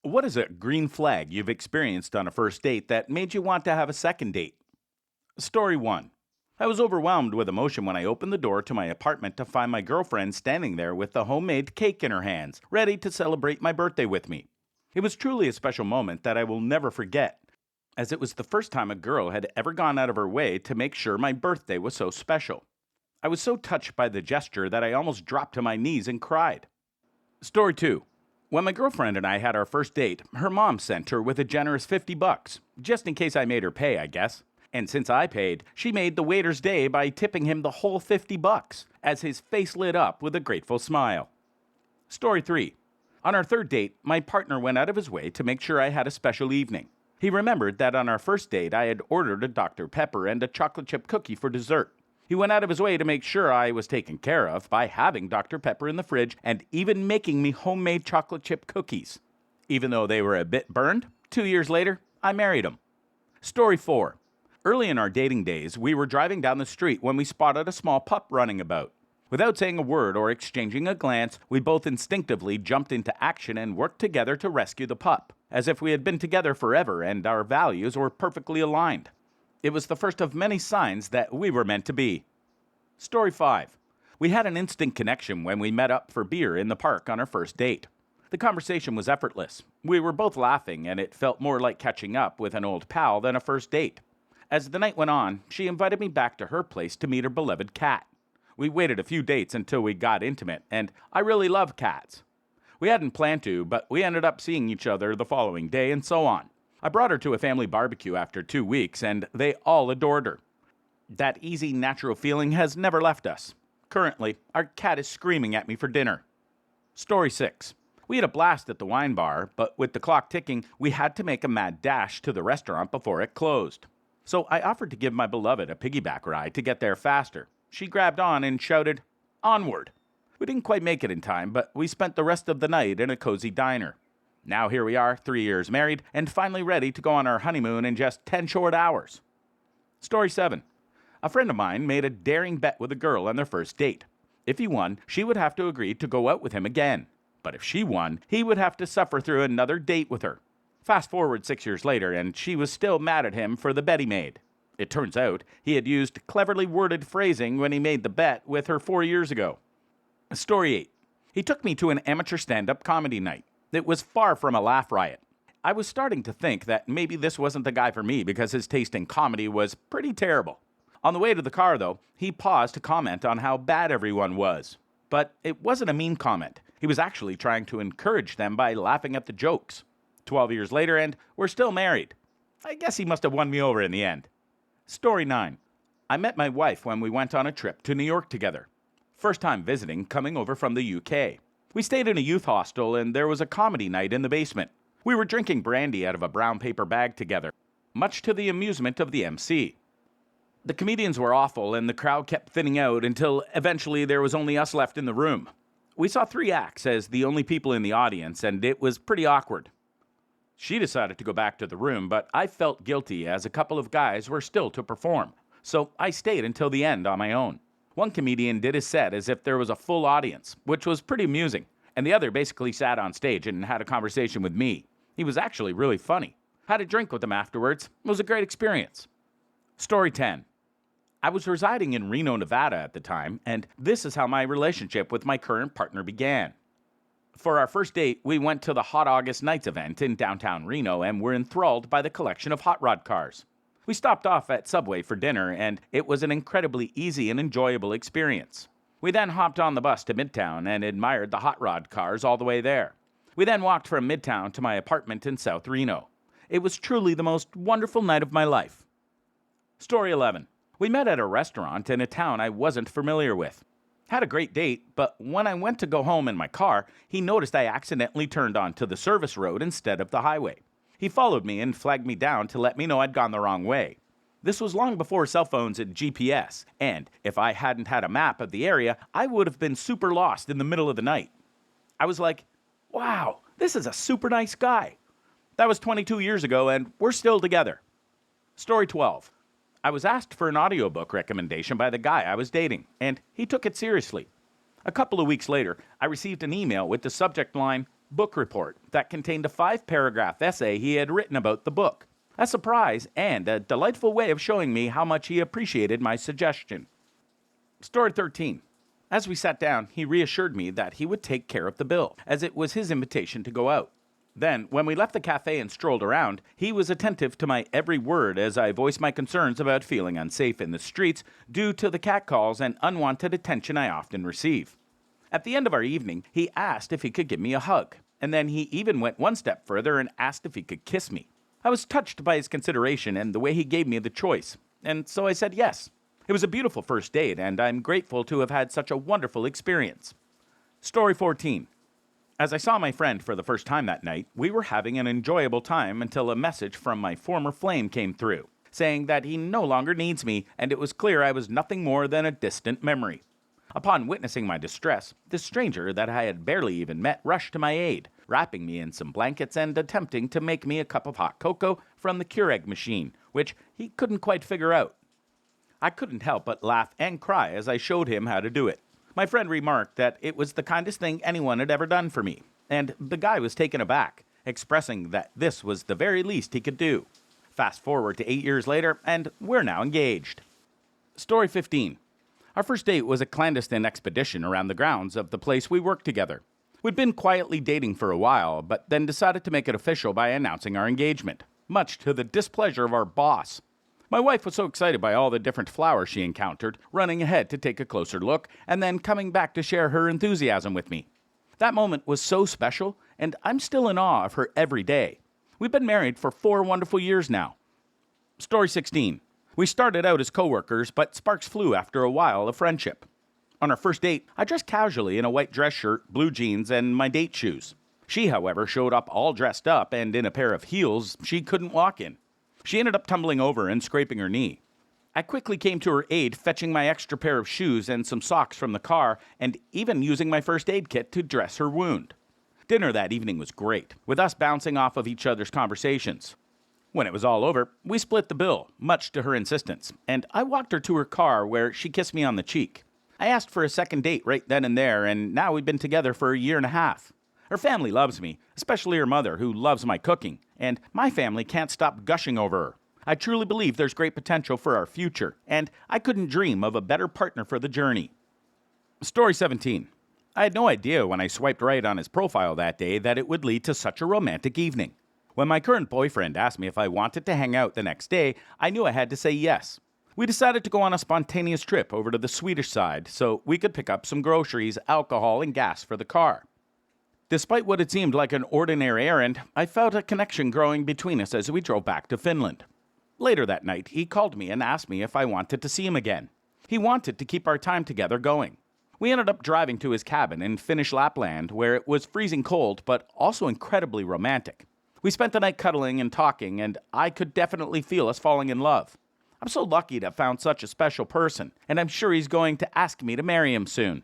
What is a green flag you've experienced on a first date that made you want to have a second date? Story 1. I was overwhelmed with emotion when I opened the door to my apartment to find my girlfriend standing there with the homemade cake in her hands, ready to celebrate my birthday with me. It was truly a special moment that I will never forget, as it was the first time a girl had ever gone out of her way to make sure my birthday was so special. I was so touched by the gesture that I almost dropped to my knees and cried. Story 2. When my girlfriend and I had our first date, her mom sent her with a generous $50, just in case I made her pay, I guess. And since I paid, she made the waiter's day by tipping him the whole $50, as his face lit up with a grateful smile. Story 3. On our third date, my partner went out of his way to make sure I had a special evening. He remembered that on our first date I had ordered a Dr. Pepper and a chocolate chip cookie for dessert. He went out of his way to make sure I was taken care of by having Dr. Pepper in the fridge and even making me homemade chocolate chip cookies. Even though they were a bit burned, 2 years later, I married him. Story 4. Early in our dating days, we were driving down the street when we spotted a small pup running about. Without saying a word or exchanging a glance, we both instinctively jumped into action and worked together to rescue the pup, as if we had been together forever and our values were perfectly aligned. It was the first of many signs that we were meant to be. Story 5. We had an instant connection when we met up for beer in the park on our first date. The conversation was effortless. We were both laughing, and it felt more like catching up with an old pal than a first date. As the night went on, she invited me back to her place to meet her beloved cat. We waited a few dates until we got intimate, and I really love cats. We hadn't planned to, but we ended up seeing each other the following day and so on. I brought her to a family barbecue after 2 weeks, and they all adored her. That easy, natural feeling has never left us. Currently, our cat is screaming at me for dinner. Story 6. We had a blast at the wine bar, but with the clock ticking, we had to make a mad dash to the restaurant before it closed. So I offered to give my beloved a piggyback ride to get there faster. She grabbed on and shouted, "Onward!" We didn't quite make it in time, but we spent the rest of the night in a cozy diner. Now here we are, 3 years married, and finally ready to go on our honeymoon in just 10 short hours. Story 7. A friend of mine made a daring bet with a girl on their first date. If he won, she would have to agree to go out with him again. But if she won, he would have to suffer through another date with her. Fast forward 6 years later, and she was still mad at him for the bet he made. It turns out he had used cleverly worded phrasing when he made the bet with her 4 years ago. Story 8. He took me to an amateur stand-up comedy night. It was far from a laugh riot. I was starting to think that maybe this wasn't the guy for me because his taste in comedy was pretty terrible. On the way to the car, though, he paused to comment on how bad everyone was. But it wasn't a mean comment. He was actually trying to encourage them by laughing at the jokes. 12 years later, and we're still married. I guess he must have won me over in the end. Story 9. I met my wife when we went on a trip to New York together. First time visiting, coming over from the UK. We stayed in a youth hostel, and there was a comedy night in the basement. We were drinking brandy out of a brown paper bag together, much to the amusement of the MC. The comedians were awful, and the crowd kept thinning out until eventually there was only us left in the room. We saw 3 acts as the only people in the audience, and it was pretty awkward. She decided to go back to the room, but I felt guilty as a couple of guys were still to perform, so I stayed until the end on my own. One comedian did his set as if there was a full audience, which was pretty amusing, and the other basically sat on stage and had a conversation with me. He was actually really funny. Had a drink with him afterwards. It was a great experience. Story 10. I was residing in Reno, Nevada at the time, and this is how my relationship with my current partner began. For our first date, we went to the Hot August Nights event in downtown Reno and were enthralled by the collection of hot rod cars. We stopped off at Subway for dinner, and it was an incredibly easy and enjoyable experience. We then hopped on the bus to Midtown and admired the hot rod cars all the way there. We then walked from Midtown to my apartment in South Reno. It was truly the most wonderful night of my life. Story 11. We met at a restaurant in a town I wasn't familiar with. Had a great date, but when I went to go home in my car, he noticed I accidentally turned onto the service road instead of the highway. He followed me and flagged me down to let me know I'd gone the wrong way. This was long before cell phones and GPS, and if I hadn't had a map of the area, I would have been super lost in the middle of the night. I was like, wow, this is a super nice guy. That was 22 years ago, and we're still together. Story 12. I was asked for an audiobook recommendation by the guy I was dating, and he took it seriously. A couple of weeks later, I received an email with the subject line, book report that contained a 5-paragraph essay he had written about the book. A surprise and a delightful way of showing me how much he appreciated my suggestion. Story 13. As we sat down, he reassured me that he would take care of the bill, as it was his invitation to go out. Then, when we left the cafe and strolled around, he was attentive to my every word as I voiced my concerns about feeling unsafe in the streets due to the catcalls and unwanted attention I often receive. At the end of our evening, he asked if he could give me a hug, and then he even went one step further and asked if he could kiss me. I was touched by his consideration and the way he gave me the choice, and so I said yes. It was a beautiful first date, and I'm grateful to have had such a wonderful experience. Story 14. As I saw my friend for the first time that night, we were having an enjoyable time until a message from my former flame came through, saying that he no longer needs me, and it was clear I was nothing more than a distant memory. Upon witnessing my distress, this stranger that I had barely even met rushed to my aid, wrapping me in some blankets and attempting to make me a cup of hot cocoa from the Keurig machine, which he couldn't quite figure out. I couldn't help but laugh and cry as I showed him how to do it. My friend remarked that it was the kindest thing anyone had ever done for me, and the guy was taken aback, expressing that this was the very least he could do. Fast forward to 8 years later, and we're now engaged. Story 15. Our first date was a clandestine expedition around the grounds of the place we worked together. We'd been quietly dating for a while, but then decided to make it official by announcing our engagement, much to the displeasure of our boss. My wife was so excited by all the different flowers she encountered, running ahead to take a closer look, and then coming back to share her enthusiasm with me. That moment was so special, and I'm still in awe of her every day. We've been married for 4 wonderful years now. Story 16. We started out as co-workers, but sparks flew after a while of friendship. On our first date, I dressed casually in a white dress shirt, blue jeans, and my date shoes. She, however, showed up all dressed up and in a pair of heels she couldn't walk in. She ended up tumbling over and scraping her knee. I quickly came to her aid, fetching my extra pair of shoes and some socks from the car, and even using my first aid kit to dress her wound. Dinner that evening was great, with us bouncing off of each other's conversations. When it was all over, we split the bill, much to her insistence, and I walked her to her car where she kissed me on the cheek. I asked for a second date right then and there, and now we've been together for 1.5 years. Her family loves me, especially her mother, who loves my cooking, and my family can't stop gushing over her. I truly believe there's great potential for our future, and I couldn't dream of a better partner for the journey. Story 17. I had no idea when I swiped right on his profile that day that it would lead to such a romantic evening. When my current boyfriend asked me if I wanted to hang out the next day, I knew I had to say yes. We decided to go on a spontaneous trip over to the Swedish side so we could pick up some groceries, alcohol, and gas for the car. Despite what it seemed like an ordinary errand, I felt a connection growing between us as we drove back to Finland. Later that night, he called me and asked me if I wanted to see him again. He wanted to keep our time together going. We ended up driving to his cabin in Finnish Lapland, where it was freezing cold but also incredibly romantic. We spent the night cuddling and talking, and I could definitely feel us falling in love. I'm so lucky to have found such a special person, and I'm sure he's going to ask me to marry him soon.